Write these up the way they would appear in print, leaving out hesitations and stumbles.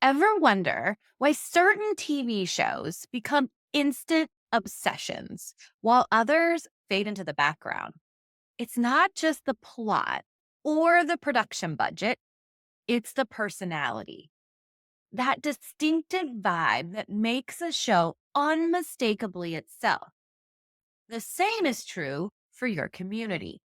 Ever wonder why certain TV shows become instant obsessions while others fade into the background? It's not just the plot or the production budget, it's the personality. That distinctive vibe that makes a show unmistakably itself. The same is true for your community.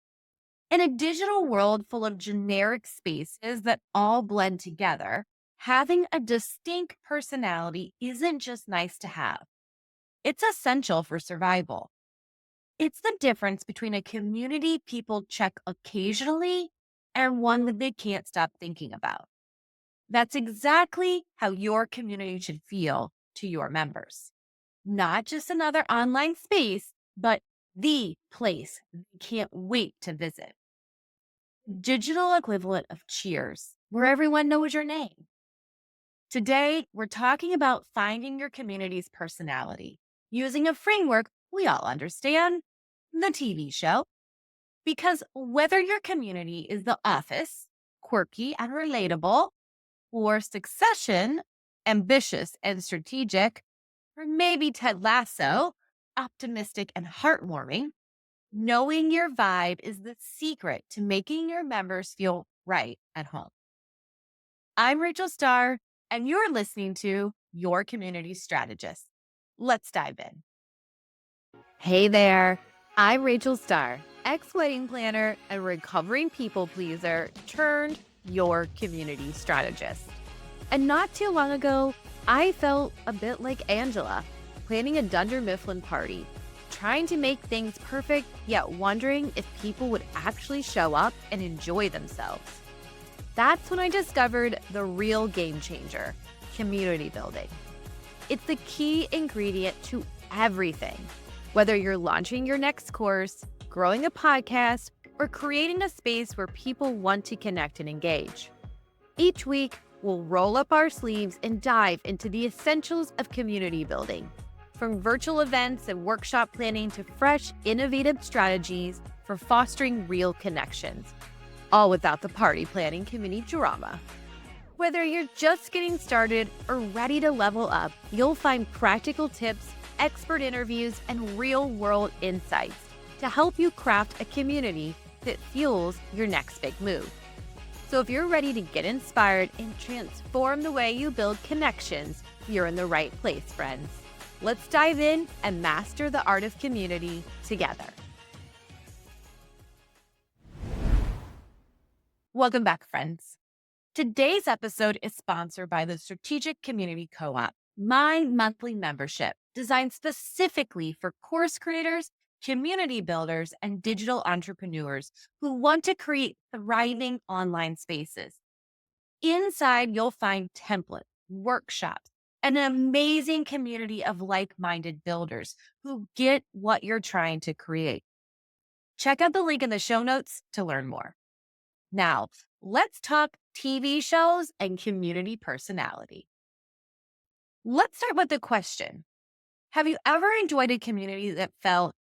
In a digital world full of generic spaces that all blend together, having a distinct personality isn't just nice to have, it's essential for survival. It's the difference between a community people check occasionally and one that they can't stop thinking about. That's exactly how your community should feel to your members. Not just another online space, but the place they can't wait to visit. Digital equivalent of Cheers, where everyone knows your name. Today, we're talking about finding your community's personality using a framework we all understand, the TV show. Because whether your community is The Office, quirky and relatable, or Succession, ambitious and strategic, or maybe Ted Lasso, optimistic and heartwarming, knowing your vibe is the secret to making your members feel right at home. I'm Rachel Starr, and you're listening to Your Community Strategist. Let's dive in. Hey there, I'm Rachel Starr, ex-wedding planner and recovering people pleaser turned your community strategist. And not too long ago, I felt a bit like Angela, planning a Dunder Mifflin party, trying to make things perfect, yet wondering if people would actually show up and enjoy themselves. That's when I discovered the real game changer, community building. It's the key ingredient to everything. Whether you're launching your next course, growing a podcast, or creating a space where people want to connect and engage. Each week, we'll roll up our sleeves and dive into the essentials of community building, from virtual events and workshop planning to fresh, innovative strategies for fostering real connections, all without the party planning community drama. Whether you're just getting started or ready to level up, you'll find practical tips, expert interviews, and real-world insights to help you craft a community that fuels your next big move. So if you're ready to get inspired and transform the way you build connections, you're in the right place, friends. Let's dive in and master the art of community together. Welcome back, friends. Today's episode is sponsored by the Strategic Community Co-op, my monthly membership designed specifically for course creators, community builders, and digital entrepreneurs who want to create thriving online spaces. Inside, you'll find templates, workshops, and an amazing community of like-minded builders who get what you're trying to create. Check out the link in the show notes to learn more. Now, let's talk TV shows and community personality. Let's start with the question. Have you ever enjoyed a community that felt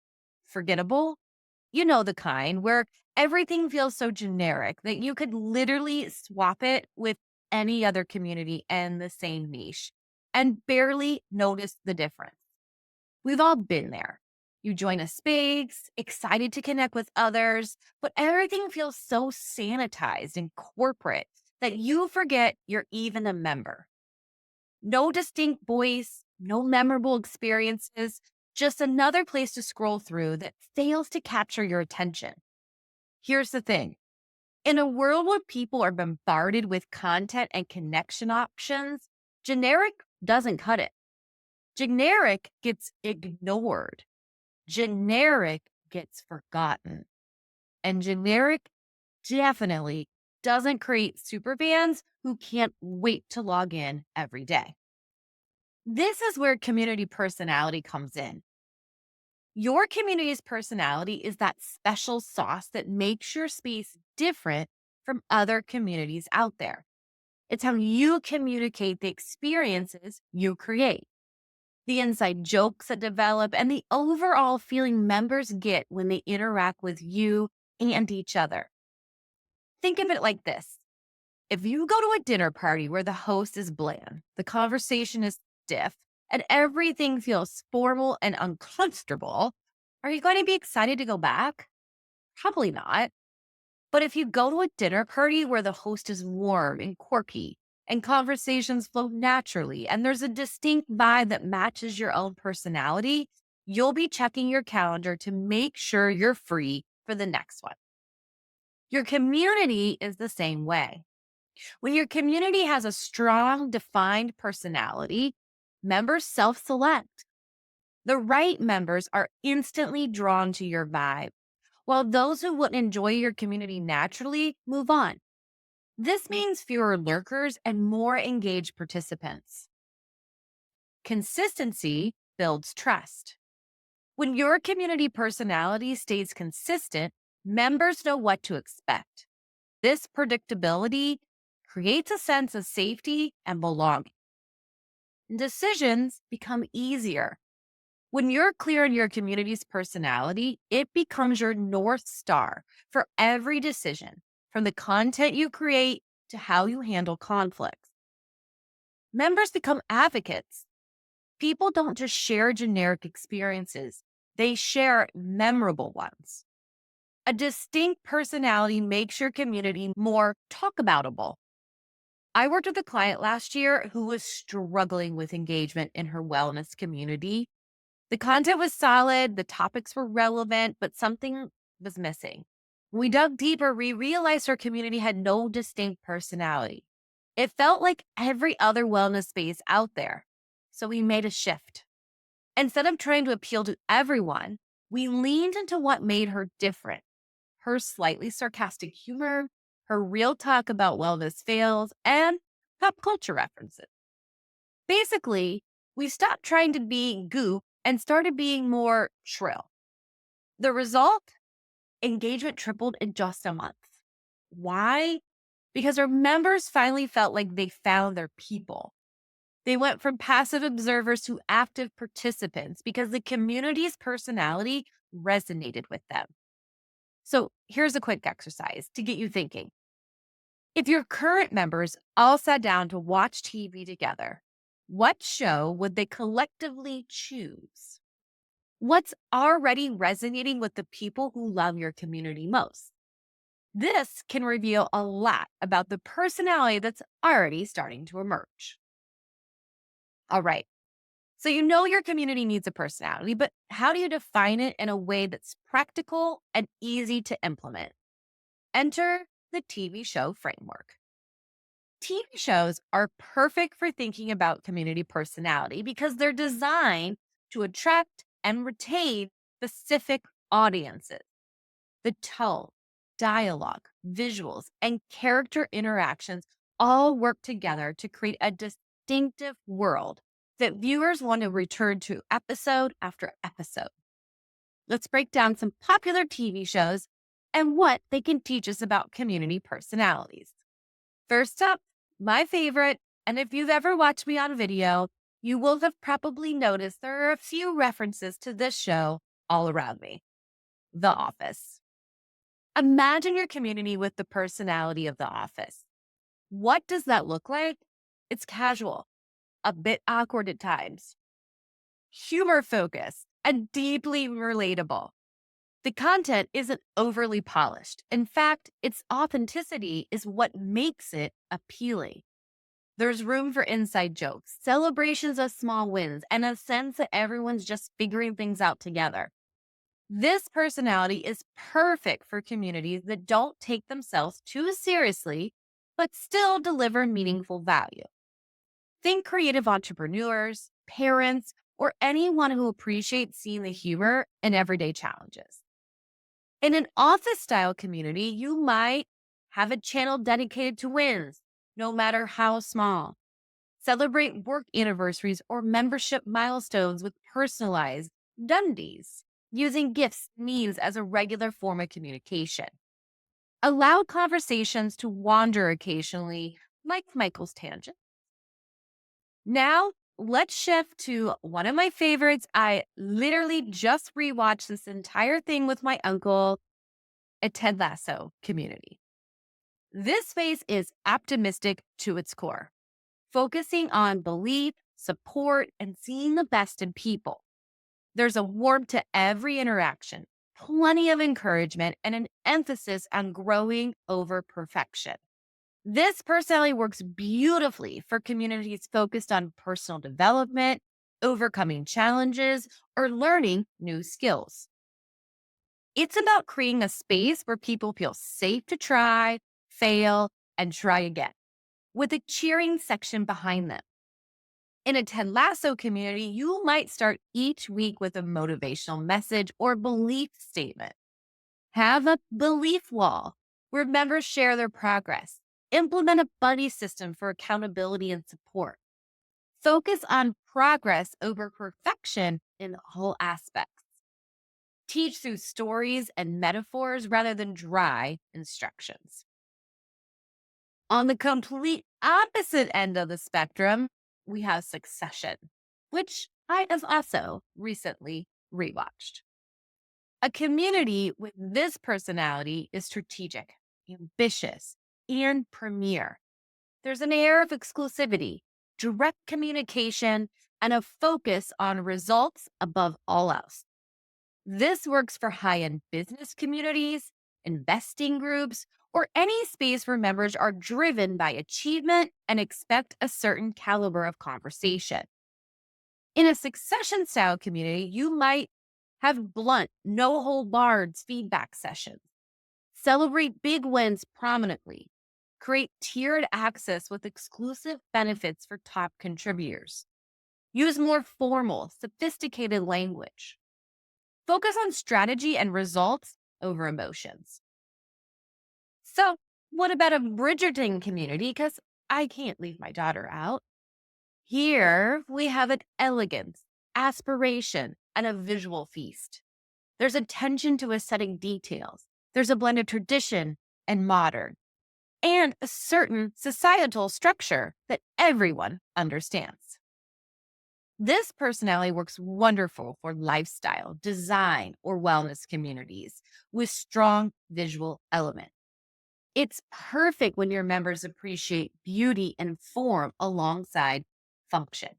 forgettable? You know the kind where everything feels so generic that you could literally swap it with any other community in the same niche and barely notice the difference. We've all been there. You join a space, excited to connect with others, but everything feels so sanitized and corporate that you forget you're even a member. No distinct voice, no memorable experiences, just another place to scroll through that fails to capture your attention. Here's the thing. In a world where people are bombarded with content and connection options, generic doesn't cut it. Generic gets ignored. Generic gets forgotten. And generic definitely doesn't create superfans who can't wait to log in every day. This is where community personality comes in. Your community's personality is that special sauce that makes your space different from other communities out there. It's how you communicate the experiences you create, the inside jokes that develop, and the overall feeling members get when they interact with you and each other. Think of it like this. If you go to a dinner party where the host is bland, the conversation is stiff, and everything feels formal and uncomfortable, are you going to be excited to go back? Probably not. But if you go to a dinner party where the host is warm and quirky and conversations flow naturally and there's a distinct vibe that matches your own personality, you'll be checking your calendar to make sure you're free for the next one. Your community is the same way. When your community has a strong, defined personality, members self select. The right members are instantly drawn to your vibe, while those who wouldn't enjoy your community naturally move on. This means fewer lurkers and more engaged participants. Consistency builds trust. When your community personality stays consistent, members know what to expect. This predictability creates a sense of safety and belonging. Decisions become easier. When you're clear on your community's personality, it becomes your North Star for every decision, from the content you create to how you handle conflicts. Members become advocates. People don't just share generic experiences, they share memorable ones. A distinct personality makes your community more talkaboutable. I worked with a client last year who was struggling with engagement in her wellness community. The content was solid, the topics were relevant, but something was missing. When we dug deeper, we realized her community had no distinct personality. It felt like every other wellness space out there. So we made a shift. Instead of trying to appeal to everyone, we leaned into what made her different: her slightly sarcastic humor, her real talk about wellness fails, and pop culture references. Basically, we stopped trying to be goop and started being more trill. The result? Engagement tripled in just a month. Why? Because our members finally felt like they found their people. They went from passive observers to active participants because the community's personality resonated with them. So here's a quick exercise to get you thinking. If your current members all sat down to watch TV together, what show would they collectively choose? What's already resonating with the people who love your community most? This can reveal a lot about the personality that's already starting to emerge. All right. So you know your community needs a personality, but how do you define it in a way that's practical and easy to implement? Enter the TV show framework. TV shows are perfect for thinking about community personality because they're designed to attract and retain specific audiences. The tone, dialogue, visuals, and character interactions all work together to create a distinctive world that viewers want to return to episode after episode. Let's break down some popular TV shows and what they can teach us about community personalities. First up, my favorite, and if you've ever watched me on video, you will have probably noticed there are a few references to this show all around me: The Office. Imagine your community with the personality of The Office. What does that look like? It's casual, a bit awkward at times, humor focused, and deeply relatable. The content isn't overly polished. In fact, its authenticity is what makes it appealing. There's room for inside jokes, celebrations of small wins, and a sense that everyone's just figuring things out together. This personality is perfect for communities that don't take themselves too seriously, but still deliver meaningful value. Think creative entrepreneurs, parents, or anyone who appreciates seeing the humor in everyday challenges. In an office style community, you might have a channel dedicated to wins, no matter how small. Celebrate work anniversaries or membership milestones with personalized dundies, using gifts, memes as a regular form of communication. Allow conversations to wander occasionally, like Michael's tangent. Now, let's shift to one of my favorites. I literally just rewatched this entire thing with my uncle, a Ted Lasso community. This space is optimistic to its core, focusing on belief, support, and seeing the best in people. There's a warmth to every interaction, plenty of encouragement, and an emphasis on growing over perfection. This personality works beautifully for communities focused on personal development, overcoming challenges, or learning new skills. It's about creating a space where people feel safe to try, fail, and try again, with a cheering section behind them. In a Ted Lasso community, you might start each week with a motivational message or belief statement. Have a belief wall where members share their progress. Implement a buddy system for accountability and support. Focus on progress over perfection in all aspects. Teach through stories and metaphors rather than dry instructions. On the complete opposite end of the spectrum, we have Succession, which I have also recently rewatched. A community with this personality is strategic, ambitious, and premier. There's an air of exclusivity, direct communication, and a focus on results above all else. This works for high end business communities, investing groups, or any space where members are driven by achievement and expect a certain caliber of conversation. In a succession style community, you might have blunt, no hold barred feedback sessions, celebrate big wins prominently, create tiered access with exclusive benefits for top contributors, use more formal, sophisticated language, focus on strategy and results over emotions. So, what about a Bridgerton community? Because I can't leave my daughter out. Here we have an elegance, aspiration, and a visual feast. There's attention to aesthetic details. There's a blend of tradition and modern, and a certain societal structure that everyone understands. This personality works wonderful for lifestyle, design, or wellness communities with strong visual elements. It's perfect when your members appreciate beauty and form alongside function.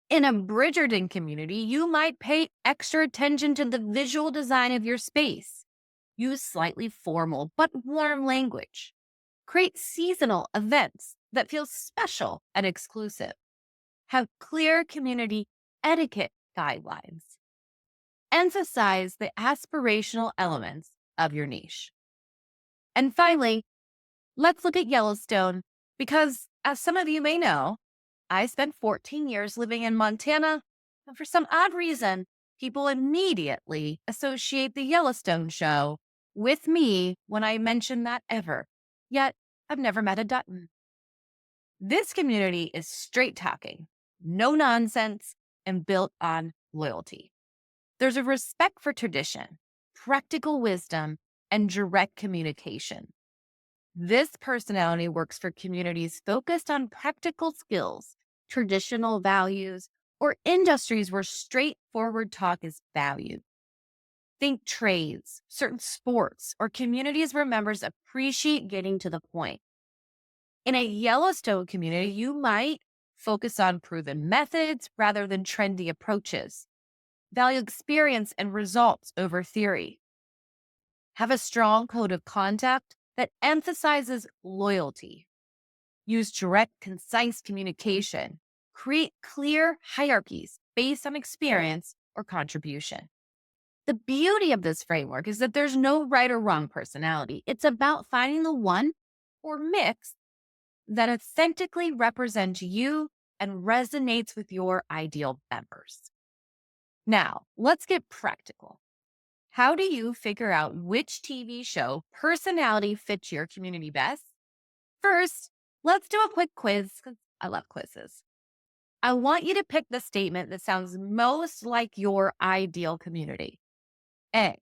In a Bridgerton community, you might pay extra attention to the visual design of your space. Use slightly formal but warm language. Create seasonal events that feel special and exclusive. Have clear community etiquette guidelines. Emphasize the aspirational elements of your niche. And finally, let's look at Yellowstone because, as some of you may know, I spent 14 years living in Montana, and for some odd reason, people immediately associate the Yellowstone show with me when I mention that ever. Yet, I've never met a Dutton. This community is straight talking, no nonsense, and built on loyalty. There's a respect for tradition, practical wisdom, and direct communication. This personality works for communities focused on practical skills, traditional values, or industries where straightforward talk is valued. Think trades, certain sports, or communities where members appreciate getting to the point. In a Yellowstone community, you might focus on proven methods rather than trendy approaches, value experience and results over theory, have a strong code of conduct that emphasizes loyalty, use direct, concise communication, create clear hierarchies based on experience or contribution. The beauty of this framework is that there's no right or wrong personality. It's about finding the one or mix that authentically represents you and resonates with your ideal members. Now, let's get practical. How do you figure out which TV show personality fits your community best? First, let's do a quick quiz because I love quizzes. I want you to pick the statement that sounds most like your ideal community. A,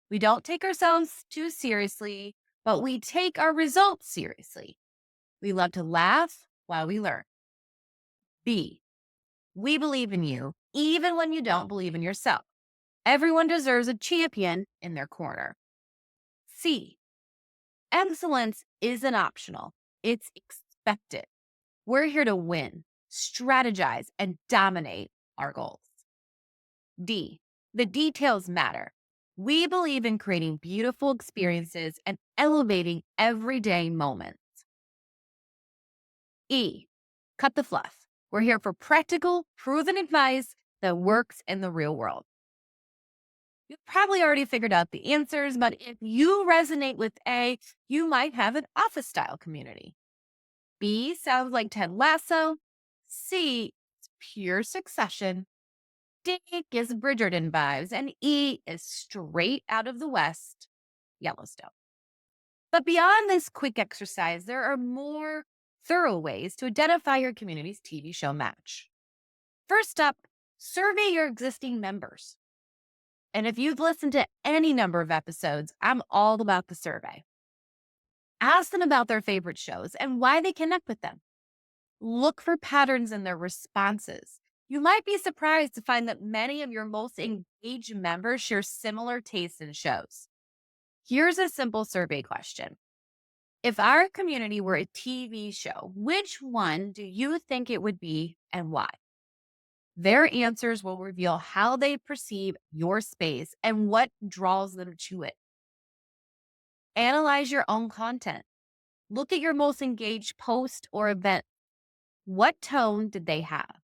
we don't take ourselves too seriously, but we take our results seriously. We love to laugh while we learn. B, we believe in you even when you don't believe in yourself. Everyone deserves a champion in their corner. C, Excellence isn't optional, it's expected. We're here to win, strategize, and dominate our goals. D, the details matter. We believe in creating beautiful experiences and elevating everyday moments. E, cut the fluff. We're here for practical, proven advice that works in the real world. You've probably already figured out the answers, but if you resonate with A, you might have an office style community. B sounds like Ted Lasso. C is pure Succession. D gives Bridgerton vibes. And E is straight out of the West, Yellowstone. But beyond this quick exercise, there are more thorough ways to identify your community's TV show match. First up, survey your existing members. And if you've listened to any number of episodes, I'm all about the survey. Ask them about their favorite shows and why they connect with them. Look for patterns in their responses. You might be surprised to find that many of your most engaged members share similar tastes in shows. Here's a simple survey question. If our community were a TV show, which one do you think it would be and why? Their answers will reveal how they perceive your space and what draws them to it. Analyze your own content. Look at your most engaged post or event. What tone did they have?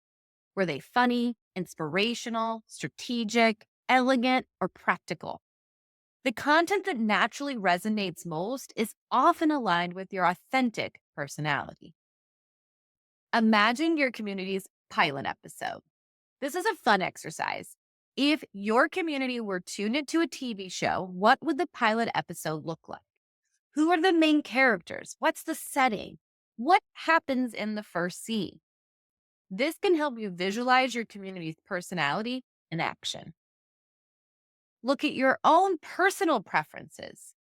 Were they funny, inspirational, strategic, elegant, or practical? The content that naturally resonates most is often aligned with your authentic personality. Imagine your community's pilot episode. This is a fun exercise. If your community were tuned into a TV show, what would the pilot episode look like? Who are the main characters? What's the setting? What happens in the first scene? This can help you visualize your community's personality in action. Look at your own personal preferences.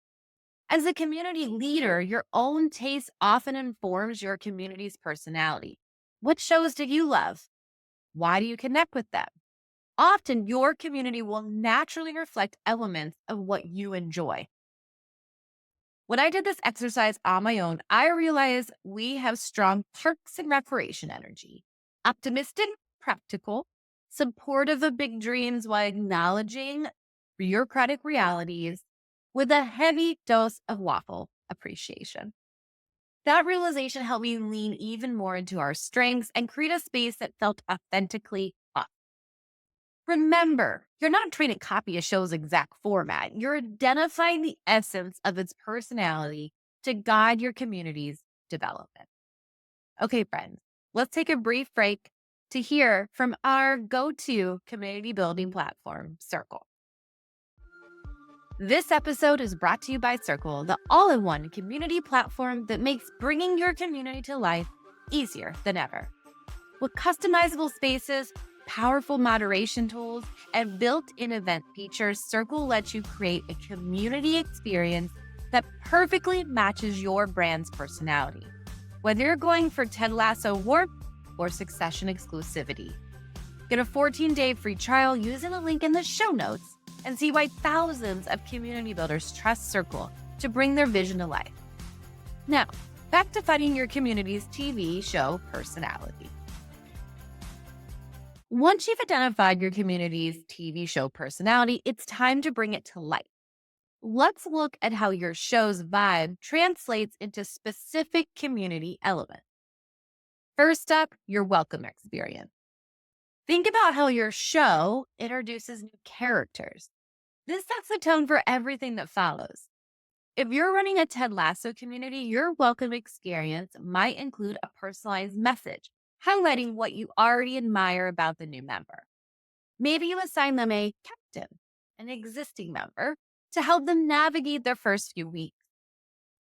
As a community leader, your own taste often informs your community's personality. What shows do you love? Why do you connect with them? Often, your community will naturally reflect elements of what you enjoy. When I did this exercise on my own, I realized we have strong parks and recreation energy, optimistic, practical, supportive of big dreams while acknowledging bureaucratic realities, with a heavy dose of waffle appreciation. That realization helped me lean even more into our strengths and create a space that felt authentically us. Remember, you're not trying to copy a show's exact format. You're identifying the essence of its personality to guide your community's development. Okay, friends, let's take a brief break to hear from our go-to community building platform, Circle. This episode is brought to you by Circle, the all-in-one community platform that makes bringing your community to life easier than ever. With customizable spaces, powerful moderation tools, and built-in event features, Circle lets you create a community experience that perfectly matches your brand's personality. Whether you're going for Ted Lasso warmth or Succession exclusivity. Get a 14-day free trial using the link in the show notes and see why thousands of community builders trust Circle to bring their vision to life. Now, back to finding your community's TV show personality. Once you've identified your community's TV show personality, it's time to bring it to life. Let's look at how your show's vibe translates into specific community elements. First up, your welcome experience. Think about how your show introduces new characters. This sets the tone for everything that follows. If you're running a Ted Lasso community, your welcome experience might include a personalized message, highlighting what you already admire about the new member. Maybe you assign them a captain, an existing member, to help them navigate their first few weeks.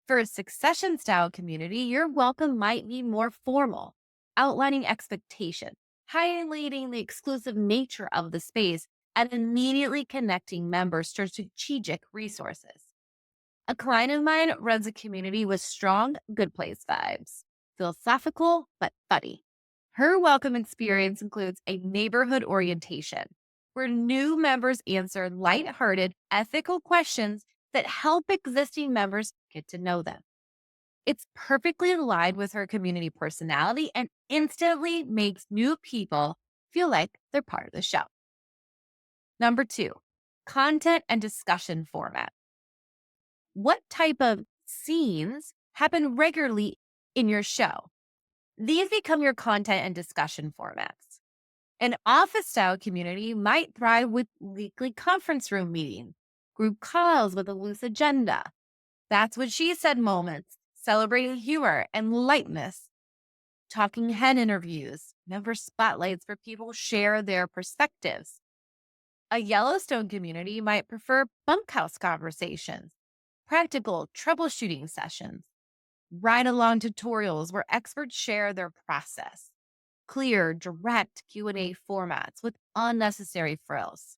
For a Succession-style community, your welcome might be more formal, outlining expectations, highlighting the exclusive nature of the space, and immediately connecting members to strategic resources. A client of mine runs a community with strong Good Place vibes, philosophical but funny. Her welcome experience includes a neighborhood orientation, where new members answer lighthearted, ethical questions that help existing members get to know them. It's perfectly aligned with her community personality and instantly makes new people feel like they're part of the show. Number two, content and discussion format. What type of scenes happen regularly in your show? These become your content and discussion formats. An office style community might thrive with weekly conference room meetings, group calls with a loose agenda. That's what she said moments, celebrating humor and lightness, talking head interviews, member spotlights where people share their perspectives. A Yellowstone community might prefer bunkhouse conversations, practical troubleshooting sessions, ride along tutorials where experts share their process, clear, direct Q&A formats with unnecessary frills.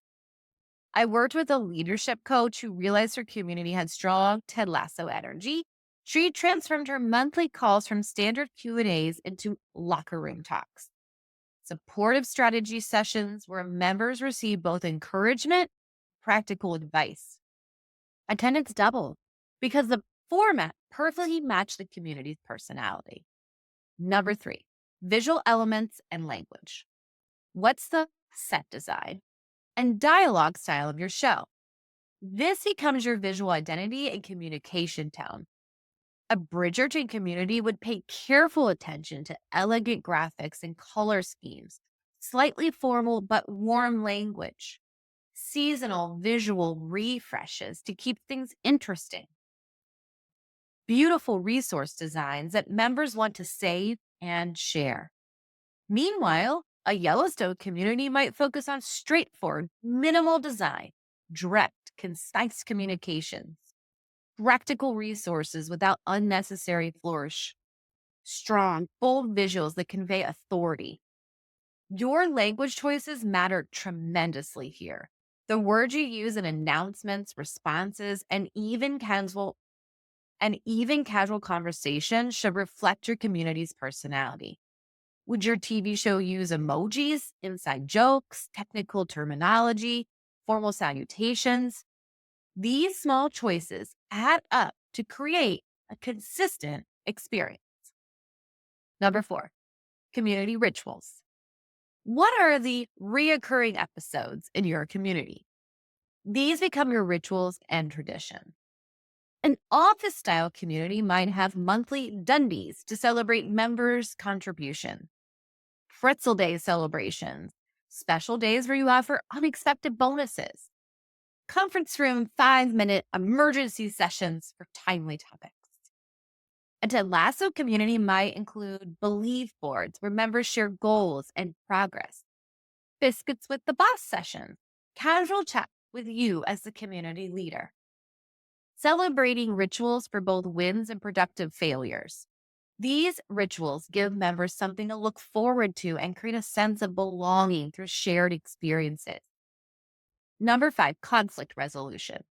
I worked with a leadership coach who realized her community had strong Ted Lasso energy. She transformed her monthly calls from standard Q&As into locker room talks, supportive strategy sessions where members receive both encouragement, practical advice. Attendance doubled because the format perfectly matched the community's personality. Number three, visual elements and language. What's the set design and dialogue style of your show? This becomes your visual identity and communication tone. A Bridgerton community would pay careful attention to elegant graphics and color schemes, slightly formal but warm language, seasonal visual refreshes to keep things interesting, beautiful resource designs that members want to save and share. Meanwhile, a Yellowstone community might focus on straightforward, minimal design, direct, concise communications, practical resources without unnecessary flourish, strong, bold visuals that convey authority. Your language choices matter tremendously here. The words you use in announcements, responses, and even casual conversation should reflect your community's personality. Would your TV show use emojis, inside jokes, technical terminology, formal salutations? These small choices add up to create a consistent experience. Number four, community rituals. What are the reoccurring episodes in your community? These become your rituals and tradition. An office style community might have monthly Dundies to celebrate members' contribution, pretzel day celebrations, special days where you offer unexpected bonuses, conference room 5-minute emergency sessions for timely topics. A Ted Lasso community might include belief boards where members share goals and progress, biscuits with the boss sessions, casual chat with you as the community leader, celebrating rituals for both wins and productive failures. These rituals give members something to look forward to and create a sense of belonging through shared experiences. Number five, conflict resolution.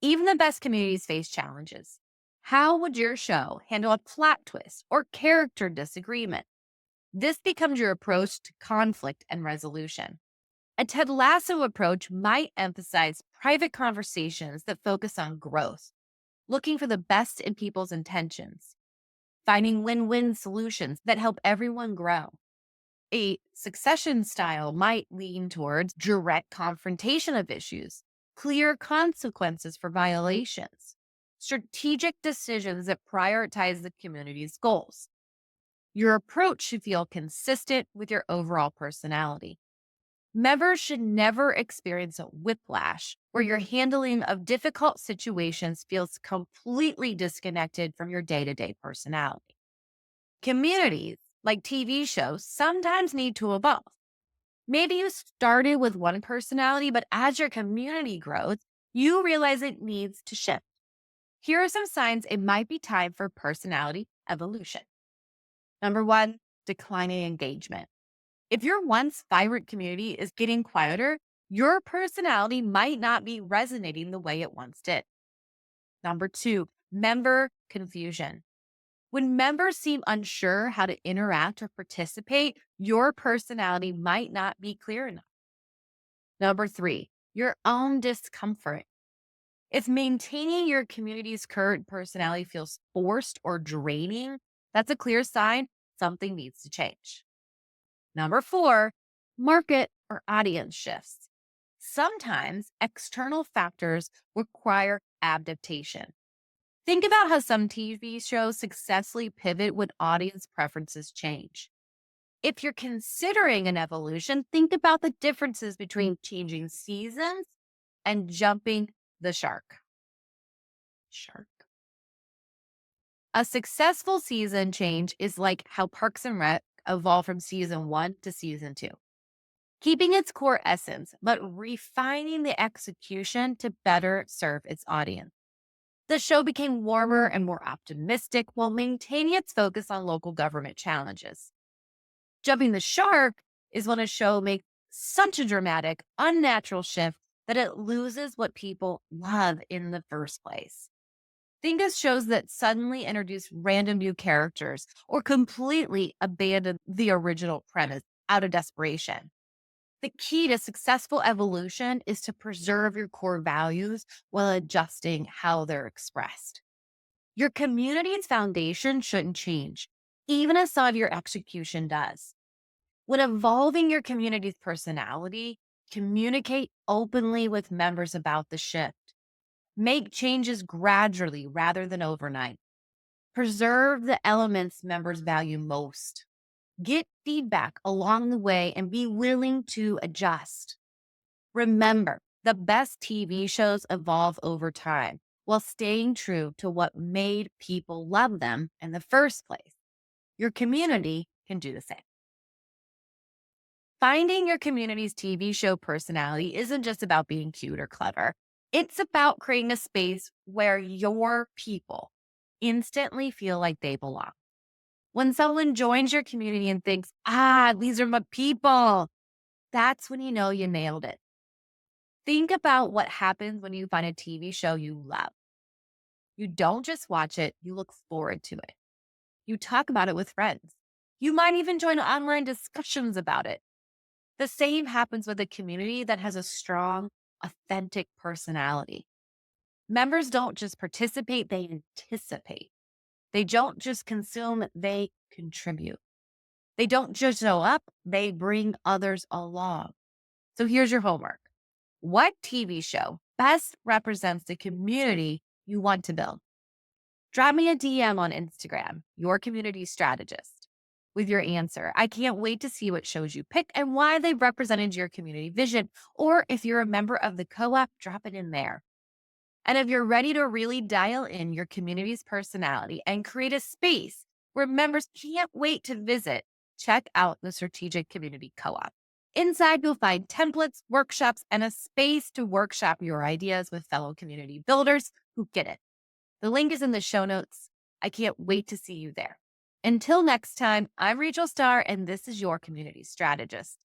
Even the best communities face challenges. How would your show handle a plot twist or character disagreement? This becomes your approach to conflict and resolution. A Ted Lasso approach might emphasize private conversations that focus on growth, looking for the best in people's intentions, finding win-win solutions that help everyone grow. A Succession style might lean towards direct confrontation of issues, clear consequences for violations, strategic decisions that prioritize the community's goals. Your approach should feel consistent with your overall personality. Members should never experience a whiplash where your handling of difficult situations feels completely disconnected from your day-to-day personality. Communities, like TV shows, sometimes need to evolve. Maybe you started with one personality, but as your community grows, you realize it needs to shift. Here are some signs it might be time for personality evolution. Number one, declining engagement. If your once vibrant community is getting quieter, your personality might not be resonating the way it once did. Number two, member confusion. When members seem unsure how to interact or participate, your personality might not be clear enough. Number three, your own discomfort. If maintaining your community's current personality feels forced or draining, that's a clear sign something needs to change. Number four, market or audience shifts. Sometimes external factors require adaptation. Think about how some TV shows successfully pivot when audience preferences change. If you're considering an evolution, think about the differences between changing seasons and jumping the shark. Shark. A successful season change is like how Parks and Rec evolved from season one to season two, keeping its core essence, but refining the execution to better serve its audience. The show became warmer and more optimistic while maintaining its focus on local government challenges. Jumping the shark is when a show makes such a dramatic, unnatural shift that it loses what people love in the first place. Think of shows that suddenly introduce random new characters or completely abandon the original premise out of desperation. The key to successful evolution is to preserve your core values while adjusting how they're expressed. Your community's foundation shouldn't change, even as some of your execution does. When evolving your community's personality, communicate openly with members about the shift. Make changes gradually rather than overnight. Preserve the elements members value most. Get feedback along the way and be willing to adjust. Remember, the best TV shows evolve over time while staying true to what made people love them in the first place. Your community can do the same. Finding your community's TV show personality isn't just about being cute or clever. It's about creating a space where your people instantly feel like they belong. When someone joins your community and thinks, these are my people, that's when you know you nailed it. Think about what happens when you find a TV show you love. You don't just watch it, you look forward to it. You talk about it with friends. You might even join online discussions about it. The same happens with a community that has a strong, authentic personality. Members don't just participate, they anticipate. They don't just consume, they contribute. They don't just show up, they bring others along. So here's your homework. What TV show best represents the community you want to build? Drop me a DM on Instagram, your community strategist, with your answer. I can't wait to see what shows you pick and why they represented your community vision. Or if you're a member of the co-op, drop it in there. And if you're ready to really dial in your community's personality and create a space where members can't wait to visit, check out the Strategic Community Co-op. Inside, you'll find templates, workshops, and a space to workshop your ideas with fellow community builders who get it. The link is in the show notes. I can't wait to see you there. Until next time, I'm Rachel Starr, and this is your community strategist.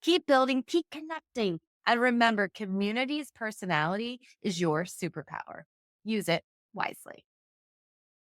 Keep building, keep connecting, and remember, community's personality is your superpower. Use it wisely.